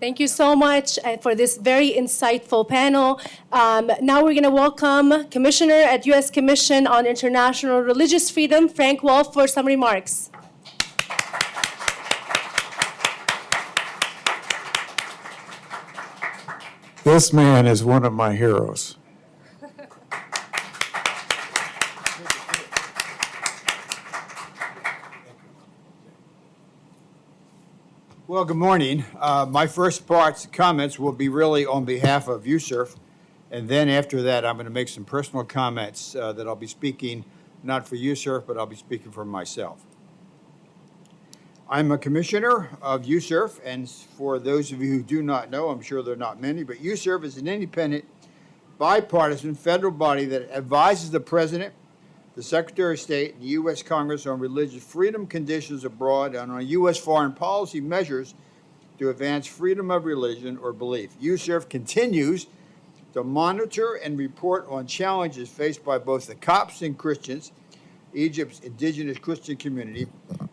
Thank you so much for this very insightful panel. Now we're going to welcome Commissioner at U.S. Commission on International Religious Freedom, Frank Wolf, for some remarks. This man is one of my heroes. Well, good morning. My first comments will be really on behalf of USCIRF, and then after that, I'm going to make some personal comments that I'll be speaking not for USCIRF, but I'll be speaking for myself. I'm a commissioner of USCIRF, and for those of you who do not know, I'm sure there are not many, but USCIRF is an independent, bipartisan federal body that advises the President, the Secretary of State, and the U.S. Congress on religious freedom conditions abroad and on U.S. foreign policy measures to advance freedom of religion or belief. USCIRF continues to monitor and report on challenges faced by both the Copts and Christians, Egypt's indigenous Christian community,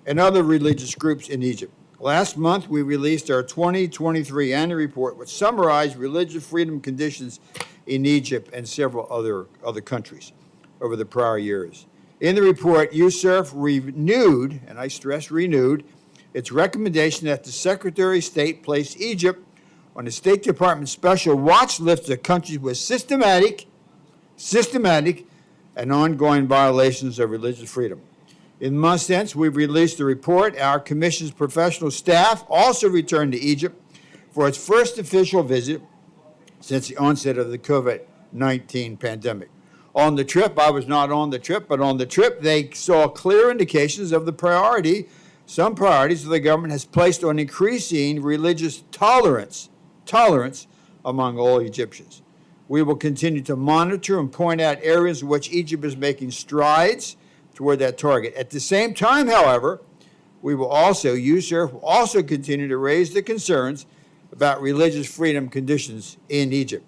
and other religious groups in Egypt. Last month, we released our 2023 annual report, which summarized religious freedom conditions in Egypt and several other countries over the prior years. In the report, USCIRF renewed, and I stress renewed, its recommendation that the Secretary of State place Egypt on the State Department's special watch list of countries with systematic and ongoing violations of religious freedom. In months since we've released the report, our Commission's professional staff also returned to Egypt for its first official visit since the onset of the COVID-19 pandemic. On the trip, I was not on the trip, but on the trip, they saw clear indications of some priorities that the government has placed on increasing religious tolerance among all Egyptians. We will continue to monitor and point out areas in which Egypt is making strides toward that target. At the same time, however, USCIRF will also continue to raise the concerns about religious freedom conditions in Egypt.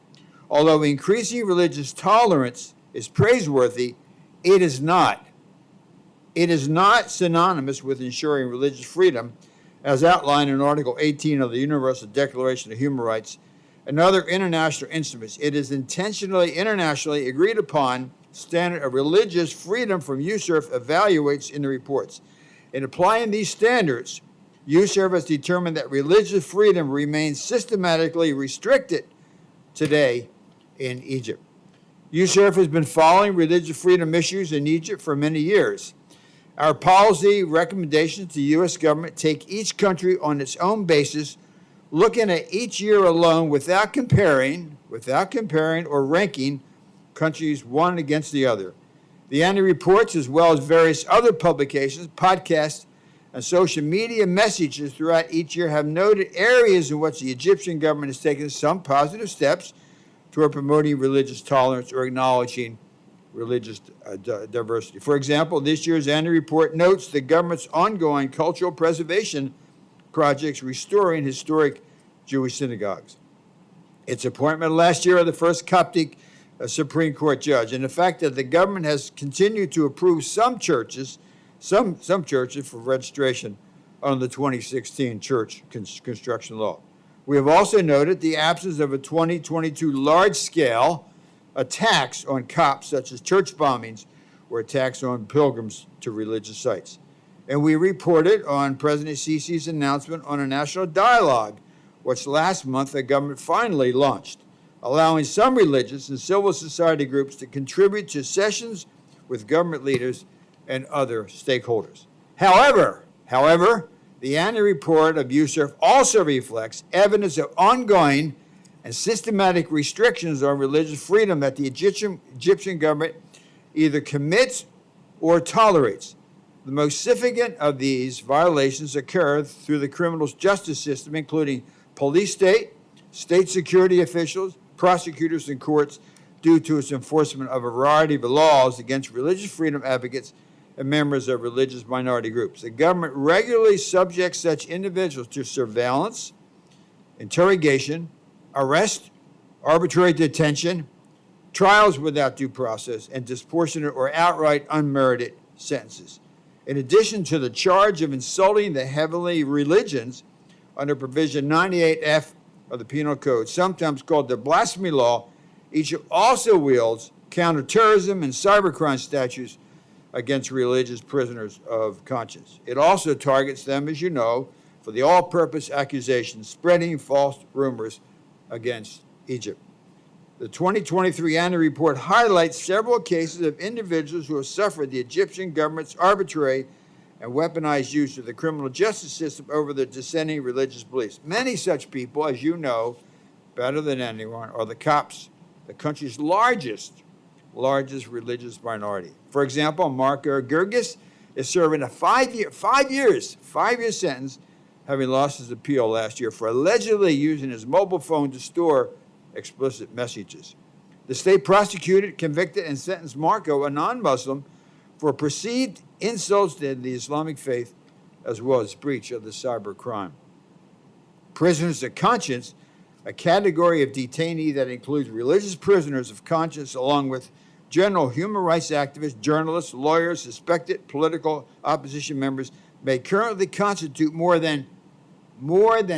Although increasing religious tolerance is praiseworthy, it is not synonymous with ensuring religious freedom, as outlined in Article 18 of the Universal Declaration of Human Rights and other international instruments. It is internationally agreed upon standard of religious freedom from USCIRF evaluates in the reports. In applying these standards, USCIRF has determined that religious freedom remains systematically restricted today in Egypt. USCIRF has been following religious freedom issues in Egypt for many years. Our policy recommendations to the U.S. government take each country on its own basis, looking at each year alone without comparing or ranking countries one against the other. The annual reports, as well as various other publications, podcasts, and social media messages throughout each year have noted areas in which the Egyptian government has taken some positive steps toward promoting religious tolerance or acknowledging religious diversity. For example, this year's annual report notes the government's ongoing cultural preservation projects restoring historic Jewish synagogues, its appointment last year of the first Coptic Supreme Court judge, and the fact that the government has continued to approve some churches for registration under the 2016 church construction law. We have also noted the absence of a 2022 large-scale attacks on Copts, such as church bombings or attacks on pilgrims to religious sites. And we reported on President Sisi's announcement on a national dialogue, which last month the government finally launched, allowing some religious and civil society groups to contribute to sessions with government leaders and other stakeholders. However, the annual report of USCIRF also reflects evidence of ongoing and systematic restrictions on religious freedom that the Egyptian government either commits or tolerates. The most significant of these violations occur through the criminal justice system, including police state security officials, prosecutors, and courts, due to its enforcement of a variety of laws against religious freedom advocates and members of religious minority groups. The government regularly subjects such individuals to surveillance, interrogation, arrest, arbitrary detention, trials without due process, and disproportionate or outright unmerited sentences. In addition to the charge of insulting the heavenly religions under Provision 98F of the Penal Code, sometimes called the blasphemy law, Egypt also wields counterterrorism and cybercrime statutes against religious prisoners of conscience. It also targets them, as you know, for the all-purpose accusation spreading false rumors against Egypt. The 2023 annual report highlights several cases of individuals who have suffered the Egyptian government's arbitrary and weaponized use of the criminal justice system over their dissenting religious beliefs. Many such people, as you know better than anyone, are the Copts, the country's largest religious minority. For example, Marco Gergis is serving a five-year sentence, having lost his appeal last year for allegedly using his mobile phone to store explicit messages. The state prosecuted, convicted, and sentenced Marco, a non-Muslim, for perceived insults to the Islamic faith, as well as breach of the cyber crime. Prisoners of conscience, a category of detainee that includes religious prisoners of conscience, along with general human rights activists, journalists, lawyers, suspected political opposition members, may currently constitute more than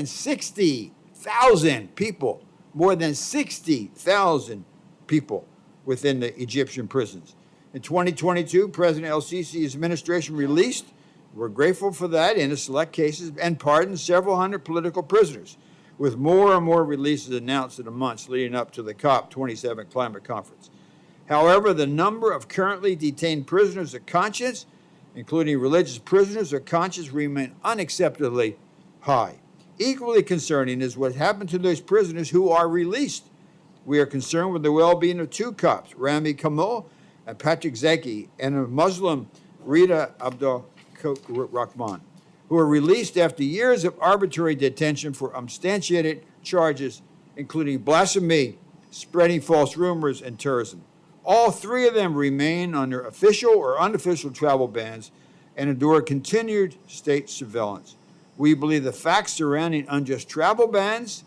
60,000 people, more than 60,000 people within the Egyptian prisons. In 2022, President El-Sisi's administration released, we're grateful for that, in select cases, and pardoned several hundred political prisoners, with more and more releases announced in the months leading up to the COP27 climate conference. However, the number of currently detained prisoners of conscience, including religious prisoners of conscience, remain unacceptably high. Equally concerning is what happened to those prisoners who are released. We are concerned with the well-being of two Copts, Rami Kamil and Patrick Zeki, and a Muslim, Rita Abdul Rahman, who were released after years of arbitrary detention for unsubstantiated charges, including blasphemy, spreading false rumors, and terrorism. All three of them remain under official or unofficial travel bans and endure continued state surveillance. We believe the facts surrounding unjust travel bans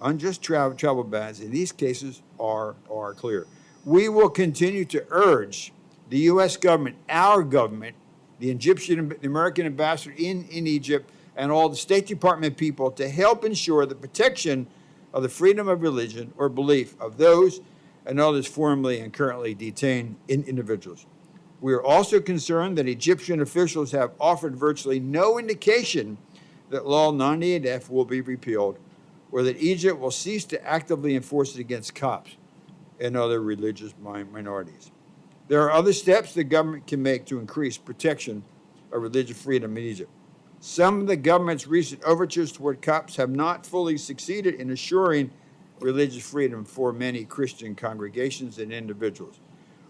in these cases are clear. We will continue to urge the U.S. government, our government, the American ambassador in Egypt, and all the State Department people to help ensure the protection of the freedom of religion or belief of those and others formerly and currently detained individuals. We are also concerned that Egyptian officials have offered virtually no indication that Law 98F will be repealed or that Egypt will cease to actively enforce it against Copts and other religious minorities. There are other steps the government can make to increase protection of religious freedom in Egypt. Some of the government's recent overtures toward Copts have not fully succeeded in assuring religious freedom for many Christian congregations and individuals.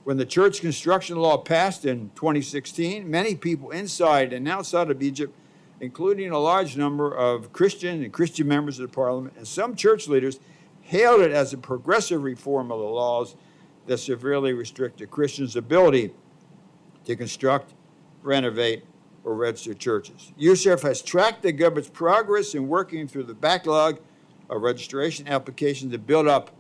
When the church construction law passed in 2016, many people inside and outside of Egypt, including a large number of Christian and Christian members of the parliament and some church leaders, hailed it as a progressive reform of the laws that severely restricted Christians' ability to construct, renovate, or register churches. USCIRF has tracked the government's progress in working through the backlog of registration applications that built up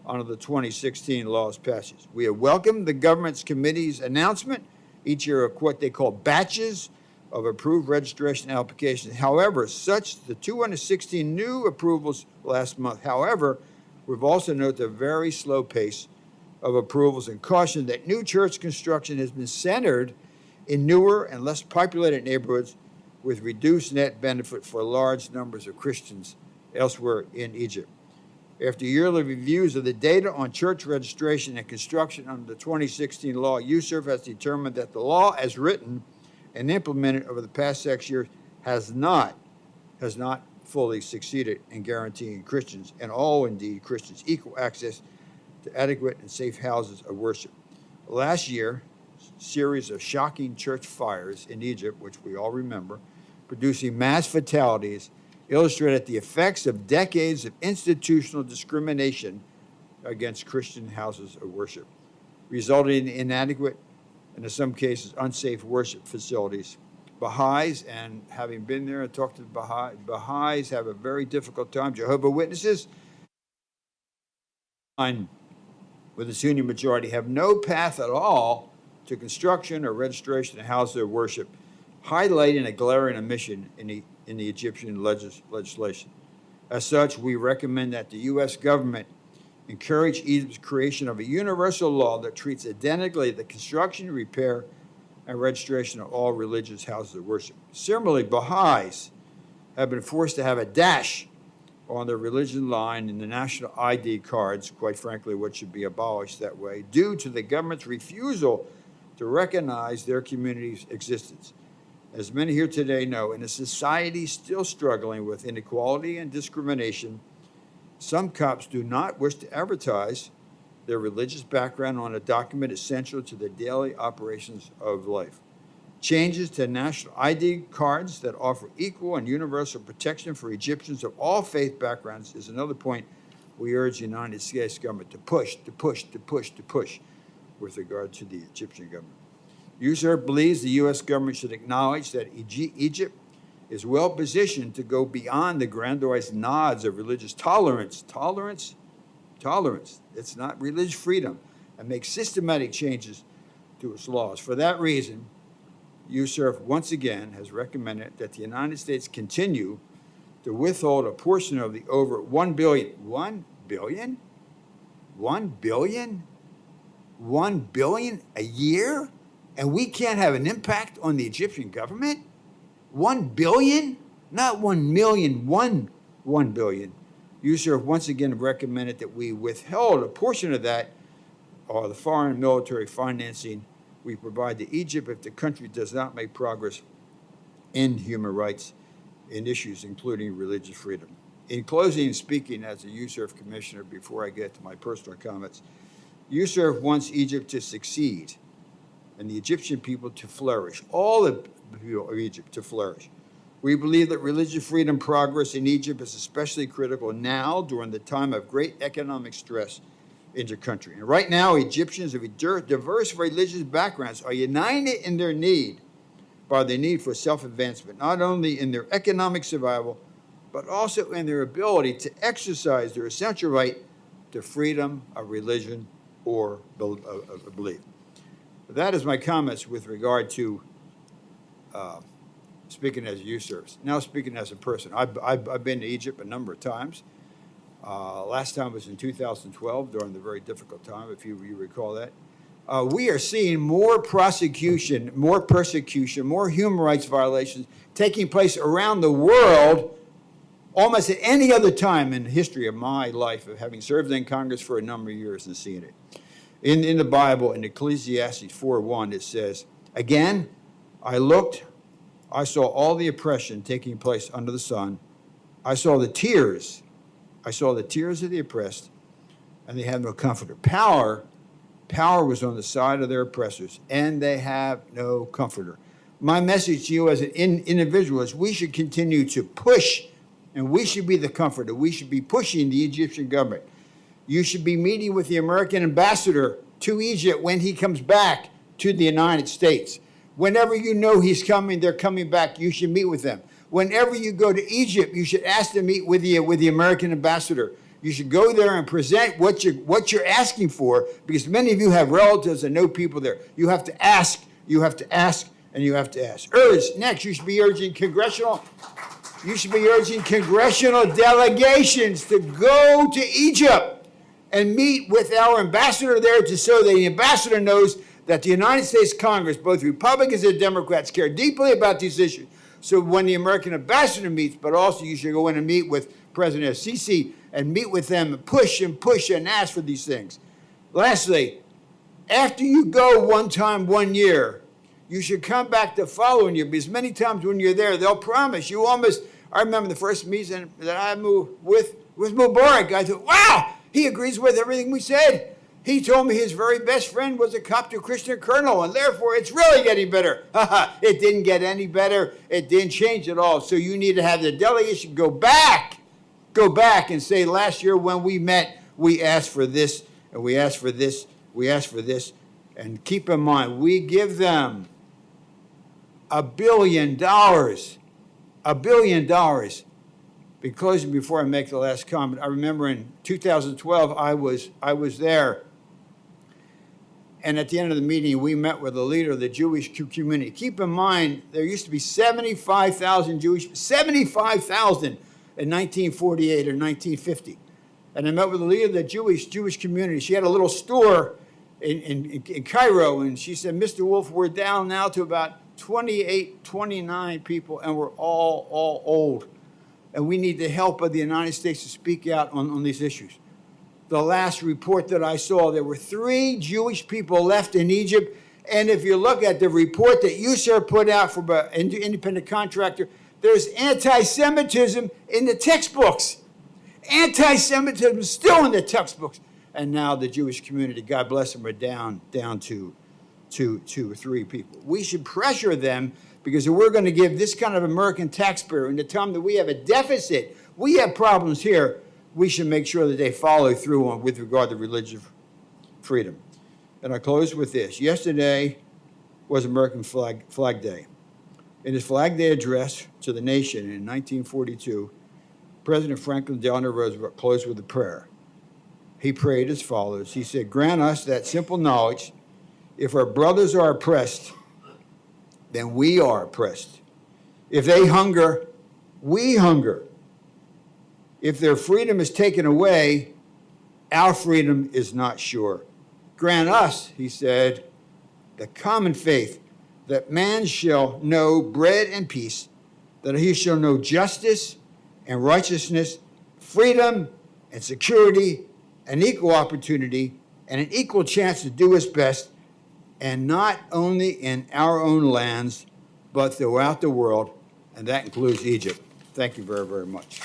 under the 2016 law's passage. We have welcomed the government's committee's announcement each year of what they call batches of approved registration applications. However, the 216 new approvals last month. However, we've also noted the very slow pace of approvals and caution that new church construction has been centered in newer and less populated neighborhoods with reduced net benefit for large numbers of Christians elsewhere in Egypt. After yearly reviews of the data on church registration and construction under the 2016 law, USCIRF has determined that the law as written and implemented over the past 6 years has not fully succeeded in guaranteeing Christians, and all indeed Christians, equal access to adequate and safe houses of worship. Last year, a series of shocking church fires in Egypt, which we all remember, producing mass fatalities, illustrated the effects of decades of institutional discrimination against Christian houses of worship, resulting in inadequate and in some cases unsafe worship facilities. Baha'is, and having been there and talked to the Baha'is have a very difficult time. Jehovah's Witnesses, with the Sunni majority, have no path at all to construction or registration of houses of worship, highlighting a glaring omission in the Egyptian legislation. As such, we recommend that the U.S. government encourage Egypt's creation of a universal law that treats identically the construction, repair, and registration of all religious houses of worship. Similarly, Baha'is have been forced to have a dash on their religion line in the national ID cards, quite frankly, what should be abolished that way, due to the government's refusal to recognize their community's existence. As many here today know, in a society still struggling with inequality and discrimination, some Copts do not wish to advertise their religious background on a document essential to the daily operations of life. Changes to national ID cards that offer equal and universal protection for Egyptians of all faith backgrounds is another point we urge the United States government to push with regard to the Egyptian government. USERF believes the U.S. government should acknowledge that Egypt is well positioned to go beyond the grandiose nods of religious tolerance. It's not religious freedom, and make systematic changes to its laws. For that reason, USERF once again has recommended that the United States continue to withhold a portion of the over $1 billion a year, and we can't have an impact on the Egyptian government? 1 billion? Not 1 million, 1 billion. USERF once again recommended that we withhold a portion of that, or the foreign military financing we provide to Egypt if the country does not make progress in human rights in issues including religious freedom. In closing, speaking as a USERF commissioner, before I get to my personal comments, USERF wants Egypt to succeed and the Egyptian people to flourish, all the people of Egypt to flourish. We believe that religious freedom progress in Egypt is especially critical now during the time of great economic stress in the country. And right now, Egyptians of diverse religious backgrounds are united in their need by the need for self-advancement, not only in their economic survival, but also in their ability to exercise their essential right to freedom of religion or belief. That is my comments with regard to speaking as a USERF. Now speaking as a person. I've been to Egypt a number of times. Last time was in 2012 during the very difficult time, if you recall that. We are seeing more prosecution, more persecution, more human rights violations taking place around the world almost at any other time in the history of my life of having served in Congress for a number of years and seeing it. In the Bible, in Ecclesiastes 4:1, it says, "Again, I looked, I saw all the oppression taking place under the sun. I saw the tears of the oppressed, and they have no comforter." Power was on the side of their oppressors, and they have no comforter. My message to you as an individual is we should continue to push, and we should be the comforter. We should be pushing the Egyptian government. You should be meeting with the American ambassador to Egypt when he comes back to the United States. Whenever you know he's coming, they're coming back, you should meet with them. Whenever you go to Egypt, you should ask to meet with the American ambassador. You should go there and present what you're asking for, because many of you have relatives and know people there. You have to ask, and you have to ask. Next, you should be urging congressional delegations to go to Egypt and meet with our ambassador there, so that the ambassador knows that the United States Congress, both Republicans and Democrats, care deeply about these issues. So when the American ambassador meets, but also you should go in and meet with President Sisi and meet with them and push and ask for these things. Lastly, after you go one time, 1 year, you should come back the following year, because many times when you're there, they'll promise you I remember the first meeting that I moved with Mubarak. I thought, wow, he agrees with everything we said. He told me his very best friend was a Coptic Christian colonel, and therefore it's really getting better. It didn't get any better. It didn't change at all. So you need to have the delegation go back and say, last year when we met, we asked for this, and we asked for this, we asked for this. And keep in mind, we give them $1 billion. $1 billion. Because before I make the last comment, I remember in 2012, I was there. And at the end of the meeting, we met with the leader of the Jewish community. Keep in mind, there used to be 75,000 Jewish, 75,000 in 1948 or 1950. And I met with the leader of the Jewish community. She had a little store in Cairo, and she said, Mr. Wolf, we're down now to about 28, 29 people, and we're all old. And we need the help of the United States to speak out on these issues. The last report that I saw, there were 3 Jewish people left in Egypt. And if you look at the report that USAID put out from an independent contractor, there's anti-Semitism in the textbooks. Anti-Semitism is still in the textbooks. And now the Jewish community, God bless them, are down to 2 or 3 people. We should pressure them, because if we're going to give this kind of American taxpayer, in the time that we have a deficit, we have problems here, we should make sure that they follow through on with regard to religious freedom. And I close with this. Yesterday was American Flag Day. In his Flag Day address to the nation in 1942, President Franklin Delano Roosevelt closed with a prayer. He prayed as follows. He said, grant us that simple knowledge, if our brothers are oppressed, then we are oppressed. If they hunger, we hunger. If their freedom is taken away, our freedom is not sure. Grant us, he said, the common faith that man shall know bread and peace, that he shall know justice and righteousness, freedom and security and equal opportunity and an equal chance to do his best, and not only in our own lands, but throughout the world, and that includes Egypt. Thank you very, very much.